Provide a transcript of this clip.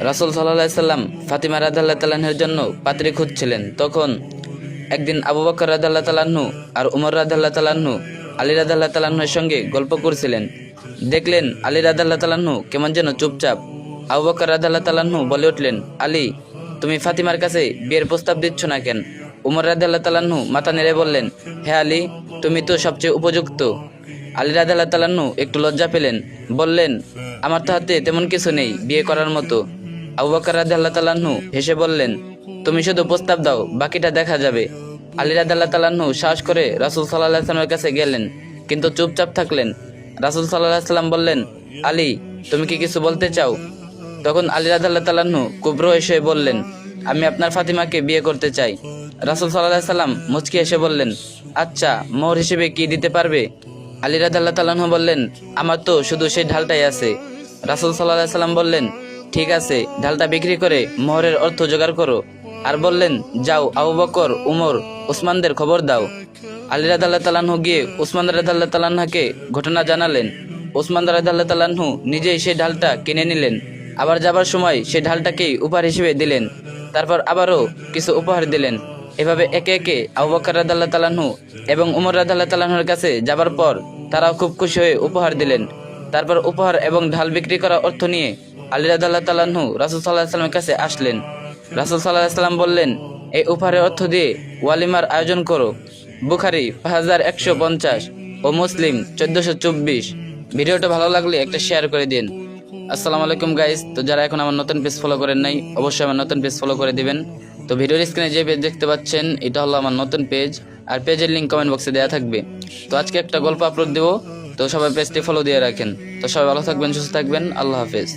রাসূল সাল্লাল্লাহু আলাইহি সাল্লাম ফাতিমা রাদিয়াল্লাহু তাআলা আনহার জন্য পাত্রী খুঁজছিলেন। তখন একদিন আবু বকর রাদিয়াল্লাহু তাআলা আনহু আর উমর রাদিয়াল্লাহু তাআলা আনহু আলী রাদিয়াল্লাহু তাআলা আনহুর সঙ্গে গল্প করছিলেন। দেখলেন আলী রাদিয়াল্লাহু তাআলা আনহু কেমন যেন চুপচাপ। আবু বকর রাদিয়াল্লাহু তাআলা আনহু বলে উঠলেন, আলী, তুমি ফাতিমার কাছে বিয়ের প্রস্তাব দিচ্ছ না কেন? উমর রাদিয়াল্লাহু তাআলা আনহু মাথা নেড়ে বললেন, হে আলী, তুমি তো সবচেয়ে উপযুক্ত। আলী রাদিয়াল্লাহু তাআলা আনহু একটু লজ্জা পেলেন, বললেন, আমার তো হাতে তেমন কিছু নেই বিয়ে করার মতো। আবু বকর রাদিয়াল্লাহু তাআলা আনহু হেসে বললেন, তুমি শুধু প্রস্তাব দাও, বাকিটা দেখা যাবে। আলী রাদিয়াল্লাহু তাআলা আনহু সাহস করে রাসূল সাল্লাল্লাহু আলাইহি ওয়াসাল্লামের কাছে গেলেন, কিন্তু চুপচাপ থাকলেন। রাসূল সাল্লাল্লাহু আলাইহি ওয়াসাল্লাম বললেন, আলী, তুমি কি কিছু বলতে চাও? তখন আলী রাদিয়াল্লাহু তাআলা আনহু কুব্র এসে বললেন, আমি আপনার ফাতিমাকে বিয়ে করতে চাই। রাসূল সাল্লাল্লাহু আলাইহি ওয়াসাল্লাম মুচকি এসে বললেন, আচ্ছা, মোহর হিসেবে কি দিতে পারবে? আলী রাদিয়াল্লাহু তাআলা আনহু বললেন, আমার তো শুধু সেই ঢালটাই আছে। রাসূল সাল্লাল্লাহু আলাইহি ওয়াসাল্লাম বললেন, ঠিক আছে, ঢালটা বিক্রি করে মোহরের অর্থ জোগাড় করো। আর বললেন, যাও আবু বকর, উমর, উসমানদের খবর দাও। আলী রাদিয়াল্লাহু তাআলা আনহু গিয়ে উসমান রাদিয়াল্লাহু তাআলা আনহুকে ঘটনা জানালেন। উসমান রাদিয়াল্লাহু তাআলা আনহু নিজেই সেই ঢালটা কিনে নিলেন। আবার যাবার সময় সেই ঢালটাকেই উপহার হিসেবে দিলেন। তারপর আবারও কিছু উপহার দিলেন। এভাবে একে একে আবু বকর রাদিয়াল্লাহু তাআলা আনহু এবং উমর রাদিয়াল্লাহু তাআলা আনহুর কাছে যাবার পর তারাও খুব খুশি হয়ে উপহার দিলেন। তারপর উপহার এবং ঢাল বিক্রি করা অর্থ নিয়ে আলী রাদিয়াল্লাহু তাআলা আনহু রাসূল সাল্লাল্লাহু আলাইহি ওয়াসাল্লামের কাছে আসলেন। রাসূল সাল্লাল্লাহু আলাইহি ওয়াসাল্লাম বললেন, এই উপহারের অর্থ দিয়ে ওয়ালিমার আয়োজন করো। বুখারী 5150 ও মুসলিম 1424। ভিডিওটা ভালো লাগলে একটা শেয়ার করে দিন। আসসালামু আলাইকুম গাইস। তো যারা এখন আমার নতুন পেজ ফলো করেন নাই, অবশ্যই আমার নতুন পেজ ফলো করে দিবেন। তো ভিডিওর স্ক্রিনে যে পেজ দেখতে পাচ্ছেন, এটা হলো আমার নতুন পেজ, আর পেজের লিঙ্ক কমেন্ট বক্সে দেওয়া থাকবে। তো আজকে একটা গল্প আপলোড দেবো, তো সবাই পেজটি ফলো দিয়ে রাখেন। তো সবাই ভালো থাকবেন, সুস্থ থাকবেন, আল্লাহ হাফেজ।